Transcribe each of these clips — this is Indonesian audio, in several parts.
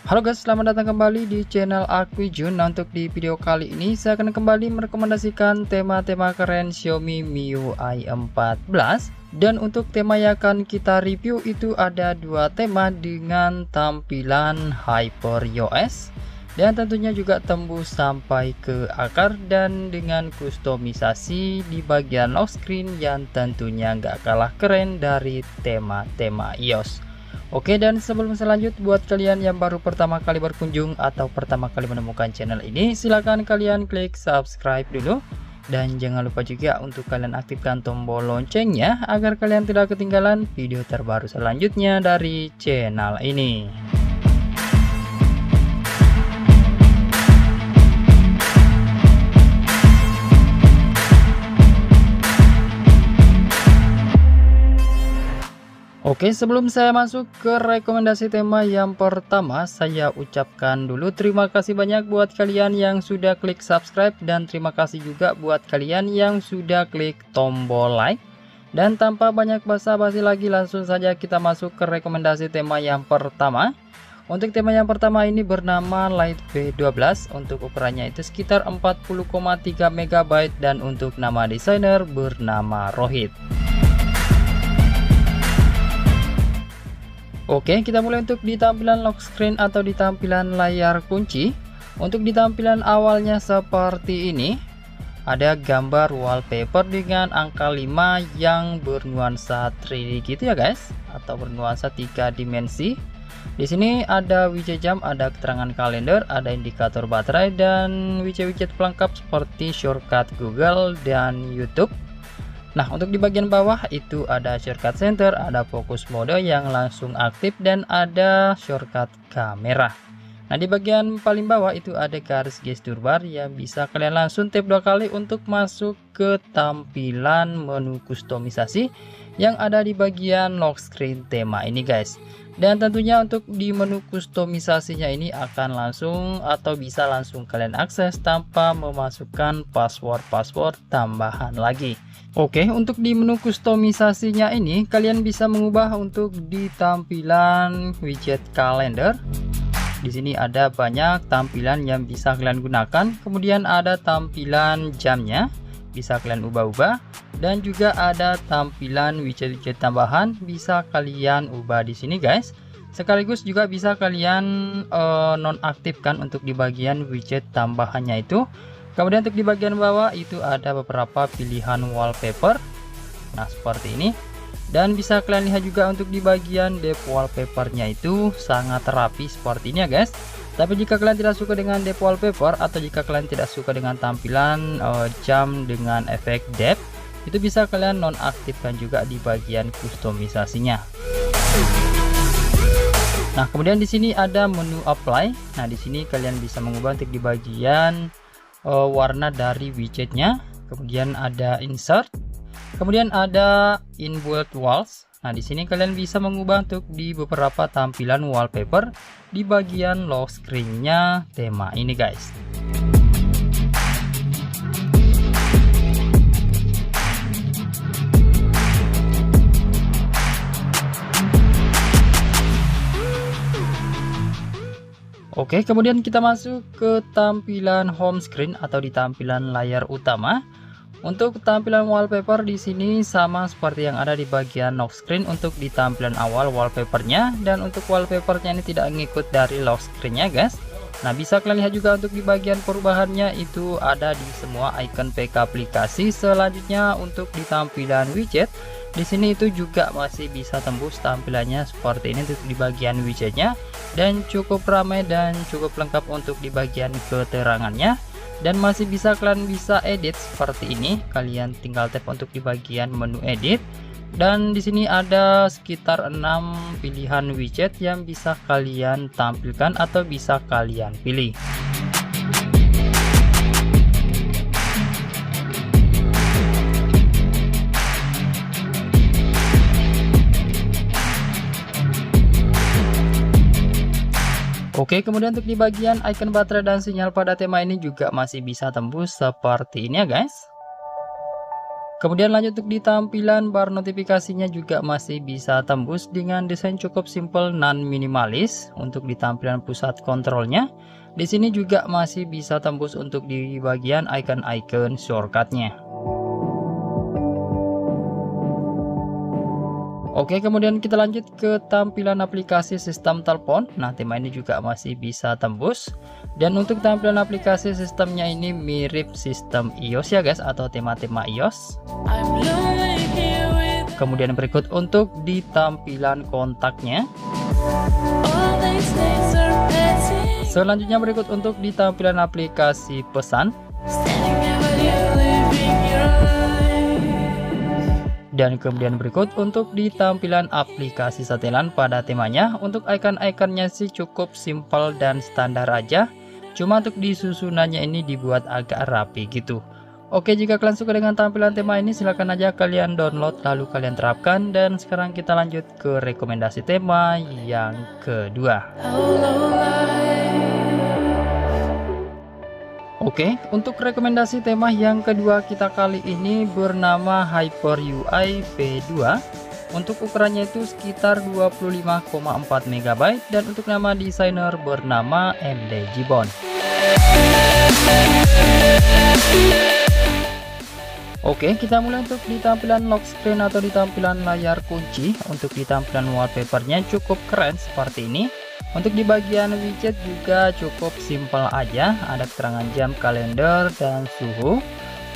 Halo guys, selamat datang kembali di channel aku Jun. Nah, untuk di video kali ini saya akan kembali merekomendasikan tema-tema keren Xiaomi MIUI 14. Dan untuk tema yang akan kita review itu ada dua tema dengan tampilan HyperOS dan tentunya juga tembus sampai ke akar dan dengan kustomisasi di bagian lock screen yang tentunya nggak kalah keren dari tema-tema iOS. Oke, dan sebelum selanjut, buat kalian yang baru pertama kali berkunjung atau pertama kali menemukan channel ini, silahkan kalian klik subscribe dulu. Dan jangan lupa juga untuk kalian aktifkan tombol loncengnya agar kalian tidak ketinggalan video terbaru selanjutnya dari channel ini. Oke, sebelum saya masuk ke rekomendasi tema yang pertama, saya ucapkan dulu terima kasih banyak buat kalian yang sudah klik subscribe dan terima kasih juga buat kalian yang sudah klik tombol like. Dan tanpa banyak basa-basi lagi, langsung saja kita masuk ke rekomendasi tema yang pertama. Untuk tema yang pertama ini bernama Lite V12, untuk ukurannya itu sekitar 40,3 MB dan untuk nama desainer bernama Rohit. Oke, kita mulai untuk di tampilan lock screen atau di tampilan layar kunci. Untuk di tampilan awalnya seperti ini, ada gambar wallpaper dengan angka 5 yang bernuansa 3D gitu ya guys, atau bernuansa 3 dimensi. Di sini ada widget jam, ada keterangan kalender, ada indikator baterai dan widget-widget pelengkap seperti shortcut Google dan YouTube. Nah, untuk di bagian bawah itu ada shortcut center, ada fokus mode yang langsung aktif dan ada shortcut kamera. Nah, di bagian paling bawah itu ada garis gestur bar yang bisa kalian langsung tap 2 kali untuk masuk ke tampilan menu kustomisasi yang ada di bagian lock screen tema ini guys. Dan tentunya untuk di menu kustomisasinya ini akan langsung atau bisa langsung kalian akses tanpa memasukkan password tambahan lagi. Oke, untuk di menu kustomisasinya ini kalian bisa mengubah untuk di tampilan widget kalender. Di sini ada banyak tampilan yang bisa kalian gunakan. Kemudian ada tampilan jamnya, bisa kalian ubah-ubah, dan juga ada tampilan widget-widget tambahan bisa kalian ubah di sini guys. Sekaligus juga bisa kalian nonaktifkan untuk di bagian widget tambahannya itu. Kemudian untuk di bagian bawah itu ada beberapa pilihan wallpaper. Nah, seperti ini. Dan bisa kalian lihat juga untuk di bagian depth wallpapernya itu sangat rapi seperti ini ya guys. Tapi jika kalian tidak suka dengan depth wallpaper atau jika kalian tidak suka dengan tampilan jam dengan efek depth, itu bisa kalian nonaktifkan juga di bagian kustomisasinya. Nah, kemudian di sini ada menu apply. Nah, di sini kalian bisa mengubah untuk di bagian warna dari widgetnya. Kemudian ada insert. Kemudian ada inbuilt walls. Nah, di sini kalian bisa mengubah untuk di beberapa tampilan wallpaper di bagian lock screen-nya tema ini guys. Oke, kemudian kita masuk ke tampilan home screen atau di tampilan layar utama. Untuk tampilan wallpaper di sini sama seperti yang ada di bagian lock screen untuk di tampilan awal wallpapernya, dan untuk wallpapernya ini tidak ngikut dari lock screen-nya guys. Nah, bisa kalian lihat juga untuk di bagian perubahannya itu ada di semua icon PK aplikasi. Selanjutnya untuk di tampilan widget di sini itu juga masih bisa tembus tampilannya seperti ini untuk di bagian widgetnya, dan cukup ramai dan cukup lengkap untuk di bagian keterangannya. Dan masih bisa kalian bisa edit seperti ini. Kalian tinggal tap untuk di bagian menu edit. Dan di sini ada sekitar 6 pilihan widget yang bisa kalian tampilkan atau bisa kalian pilih. Oke, kemudian untuk di bagian icon baterai dan sinyal pada tema ini juga masih bisa tembus seperti ini ya guys. Kemudian lanjut untuk di tampilan bar notifikasinya juga masih bisa tembus dengan desain cukup simple non minimalis. Untuk di tampilan pusat kontrolnya, di sini juga masih bisa tembus untuk di bagian icon-icon shortcutnya. Oke, kemudian kita lanjut ke tampilan aplikasi sistem telepon. Nah, tema ini juga masih bisa tembus. Dan untuk tampilan aplikasi sistemnya ini mirip sistem iOS ya guys, atau tema-tema iOS. Kemudian berikut untuk di tampilan kontaknya. Selanjutnya berikut untuk di tampilan aplikasi pesan. Dan kemudian berikut untuk di tampilan aplikasi setelan pada temanya. Untuk icon-iconnya sih cukup simpel dan standar aja. Cuma untuk disusunannya ini dibuat agak rapi gitu. Oke, jika kalian suka dengan tampilan tema ini, silahkan aja kalian download lalu kalian terapkan. Dan sekarang kita lanjut ke rekomendasi tema yang kedua. Oke, untuk rekomendasi tema yang kedua kita kali ini bernama Hyper UI V2. Untuk ukurannya itu sekitar 25,4 MB dan untuk nama desainer bernama MD Gibbon. Oke, kita mulai untuk di tampilan lock screen atau di tampilan layar kunci. Untuk di tampilan wallpapernya cukup keren seperti ini. Untuk di bagian widget juga cukup simpel aja, ada keterangan jam, kalender, dan suhu.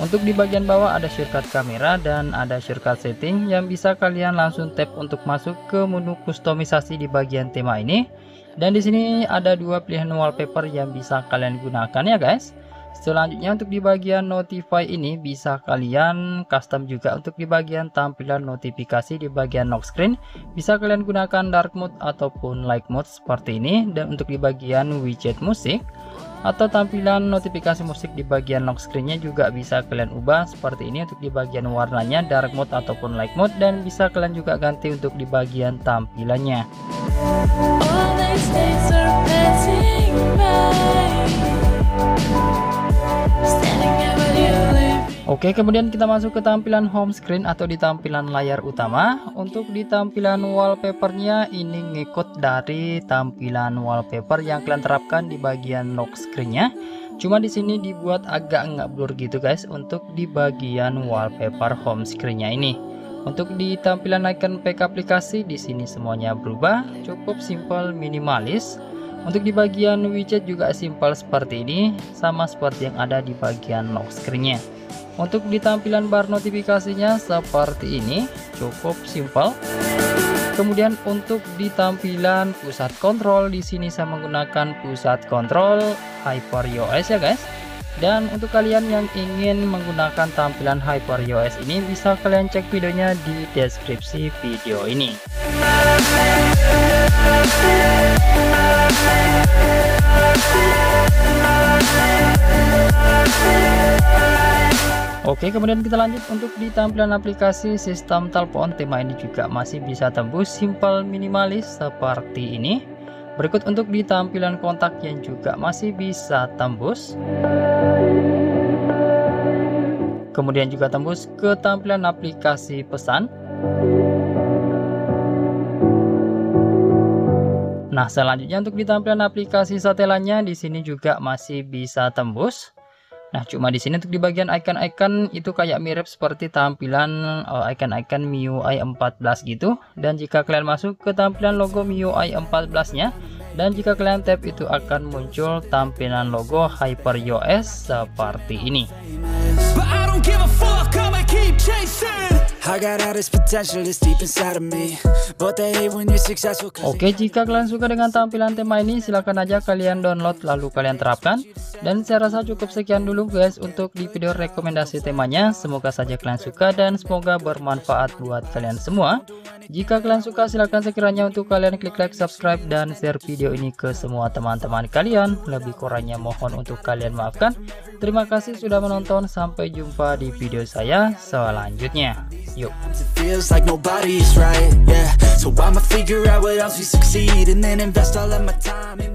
Untuk di bagian bawah ada shortcut kamera dan ada shortcut setting yang bisa kalian langsung tap untuk masuk ke menu kustomisasi di bagian tema ini. Dan di sini ada dua pilihan wallpaper yang bisa kalian gunakan ya guys. Selanjutnya untuk di bagian notify ini bisa kalian custom juga. Untuk di bagian tampilan notifikasi di bagian lock screen bisa kalian gunakan dark mode ataupun light mode seperti ini. Dan untuk di bagian widget musik atau tampilan notifikasi musik di bagian lock screennya juga bisa kalian ubah seperti ini. Untuk di bagian warnanya dark mode ataupun light mode, dan bisa kalian juga ganti untuk di bagian tampilannya. Oke, kemudian kita masuk ke tampilan home screen atau di tampilan layar utama. Untuk di tampilan wallpapernya ini ngikut dari tampilan wallpaper yang kalian terapkan di bagian lock screennya. Cuma di sini dibuat agak nggak blur gitu guys untuk di bagian wallpaper home screennya ini. Untuk di tampilan icon pack aplikasi di sini semuanya berubah, cukup simple minimalis. Untuk di bagian widget juga simpel seperti ini, sama seperti yang ada di bagian lock screennya. Untuk di tampilan bar notifikasinya seperti ini, cukup simpel. Kemudian untuk di tampilan pusat kontrol di sini saya menggunakan pusat kontrol Hyper iOS ya guys. Dan untuk kalian yang ingin menggunakan tampilan Hyper iOS ini bisa kalian cek videonya di deskripsi video ini. Oke, kemudian kita lanjut untuk di tampilan aplikasi sistem telepon. Tema ini juga masih bisa tembus simple minimalis seperti ini. Berikut untuk di tampilan kontak yang juga masih bisa tembus. Kemudian juga tembus ke tampilan aplikasi pesan. Nah, selanjutnya untuk di tampilan aplikasi setelannya di sini juga masih bisa tembus. Nah, cuma di sini untuk di bagian icon-icon itu kayak mirip seperti tampilan icon-icon MIUI 14 gitu. Dan jika kalian masuk ke tampilan logo MIUI 14-nya, dan jika kalian tap itu akan muncul tampilan logo Hyper iOS seperti ini. Oke, jika kalian suka dengan tampilan tema ini, silahkan aja kalian download lalu kalian terapkan. Dan saya rasa cukup sekian dulu guys untuk di video rekomendasi temanya. Semoga saja kalian suka dan semoga bermanfaat buat kalian semua. Jika kalian suka, silahkan sekiranya untuk kalian klik like, subscribe, dan share video ini ke semua teman-teman kalian. Lebih kurangnya mohon untuk kalian maafkan. Terima kasih sudah menonton. Sampai jumpa di video saya selanjutnya. Yuk. Feels like nobody is right, yeah. So I'ma figure out what else we succeed and then invest all of my time in